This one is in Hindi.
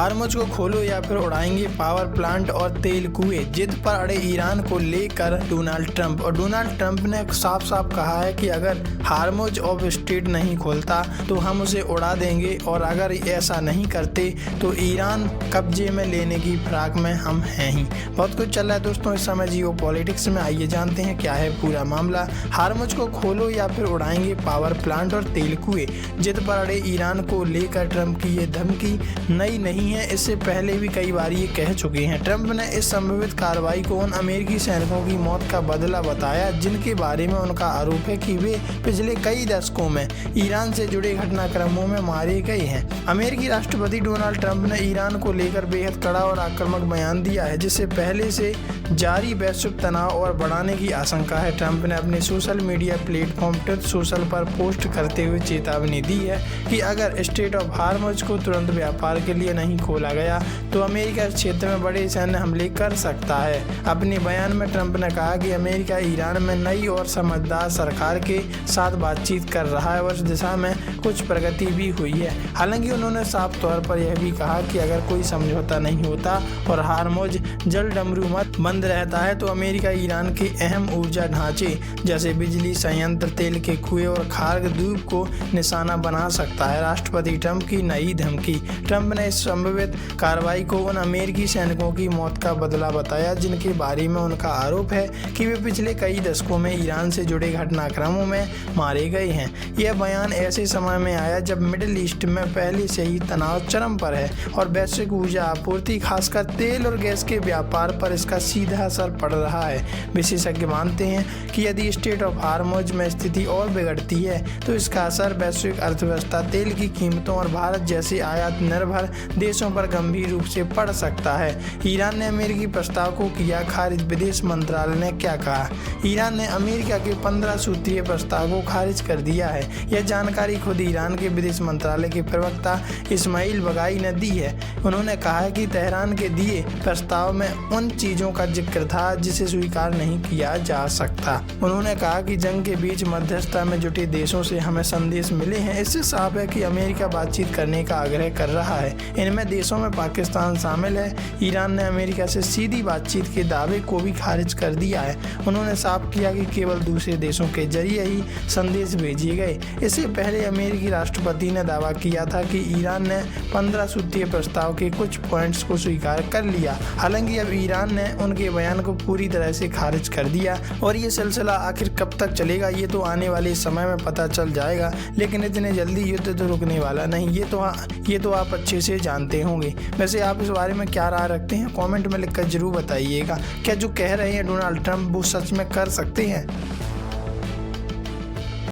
हार्मुज को खोलो या फिर उड़ाएंगे पावर प्लांट और तेल कुएं, जिद पर अड़े ईरान को लेकर डोनाल्ड ट्रंप। और डोनाल्ड ट्रंप ने साफ साफ कहा है कि अगर हार्मुज ऑफ स्ट्रेट नहीं खोलता तो हम उसे उड़ा देंगे, और अगर ऐसा नहीं करते तो ईरान कब्जे में लेने की फिराक में हम हैं ही। बहुत कुछ चल रहा है दोस्तों इस समय जियो पॉलिटिक्स में। आइए जानते हैं क्या है पूरा मामला। हार्मुज को खोलो या फिर उड़ाएंगे पावर प्लांट और तेल कुएं, जिद पर अड़े ईरान को लेकर ट्रंप की ये धमकी नई नहीं है। इससे पहले भी कई बार ये कह चुके हैं। ट्रंप ने इस संभावित कार्रवाई को उन अमेरिकी सैनिकों की मौत का बदला बताया जिनके बारे में उनका आरोप है कि वे पिछले कई दशकों में ईरान से जुड़े घटनाक्रमों में मारे गए हैं। अमेरिकी राष्ट्रपति डोनाल्ड ट्रंप ने ईरान को लेकर बेहद कड़ा और आक्रामक बयान दिया है, जिससे पहले से जारी वैश्विक तनाव और बढ़ाने की आशंका है। ट्रंप ने अपने social media platform truth social पर पोस्ट करते हुए चेतावनी दी है कि अगर स्ट्रेट ऑफ हार्मुज को तुरंत व्यापार के लिए नहीं खोला गया तो अमेरिका इस क्षेत्र में बड़े सैन्य हमले कर सकता है। अपने बयान में ट्रंप ने कहा कि अमेरिका ईरान में नई और समझदार सरकार के साथ बातचीत कर रहा है और इस दिशा में कुछ प्रगति भी हुई है। हालांकि उन्होंने साफ तौर पर यह भी कहा कि अगर कोई समझौता नहीं होता और हार्मुज जल डमरू मत बंद रहता है तो अमेरिका ईरान के अहम ऊर्जा ढांचे जैसे बिजली संयंत्र, तेल के कुएं और खार्ग द्वीप को निशाना बना सकता है। राष्ट्रपति ट्रंप की नई धमकी। ट्रंप ने इस संभावित कार्रवाई को उन अमेरिकी सैनिकों की मौत का बदला बताया जिनके बारे में उनका आरोप है कि वे पिछले कई दशकों में ईरान से जुड़े घटनाक्रमों में मारे गए हैं। यह बयान ऐसे समय में आया जब मिडिल ईस्ट में पहले से ही तनाव चरम पर है और वैश्विक ऊर्जा आपूर्ति खासकर तेल और गैस के व्यापार पर इसका सीधा असर पड़ रहा है। विशेषज्ञ मानते हैं कि यदि स्ट्रेट ऑफ हार्मुज में स्थिति और बिगड़ती है तो इसका असर वैश्विक अर्थव्यवस्था, तेल की कीमतों और भारत जैसे आयात निर्भर देशों पर गंभीर रूप से पड़ सकता है। ईरान ने अमेरिकी प्रस्ताव को किया खारिज। विदेश मंत्रालय ने क्या कहा? ईरान ने अमेरिका के 15 सूत्रीय प्रस्ताव को खारिज कर दिया है। यह जानकारी खुद ईरान के विदेश मंत्रालय के प्रवक्ता इस्माइल बगाई ने दी है। उन्होंने कहा है कि तेहरान के दिए प्रस्ताव में उन चीजों का जिक्र था जिसे स्वीकार नहीं किया जा सकता। उन्होंने कहा कि जंग के बीच मध्यस्थता में जुटे देशों से हमें संदेश मिले हैं। इससे साफ है कि अमेरिका बातचीत करने का आग्रह कर रहा है। इनमें देशों में पाकिस्तान शामिल है। ईरान ने अमेरिका से सीधी बातचीत के दावे को भी खारिज कर दिया है। उन्होंने साफ किया कि केवल दूसरे देशों के जरिए ही संदेश भेजे गए। इससे पहले अमेरिकी राष्ट्रपति ने दावा किया था कि ईरान ने 15 सूत्रीय प्रस्ताव के कुछ पॉइंट्स को स्वीकार कर लिया। हालांकि अब ईरान ने उनके बयान को पूरी तरह से खारिज कर दिया और ये सिलसिला आखिर कब तक चलेगा ये तो आने वाले समय में पता चल जाएगा, लेकिन इतने जल्दी युद्ध तो रुकने वाला नहीं। ये तो आप अच्छे से जानते होंगे। वैसे आप इस बारे में क्या राय रखते हैं कमेंट में लिखकर जरूर बताइएगा। क्या जो कह रहे हैं डोनाल्ड ट्रंप वो सच में कर सकते हैं?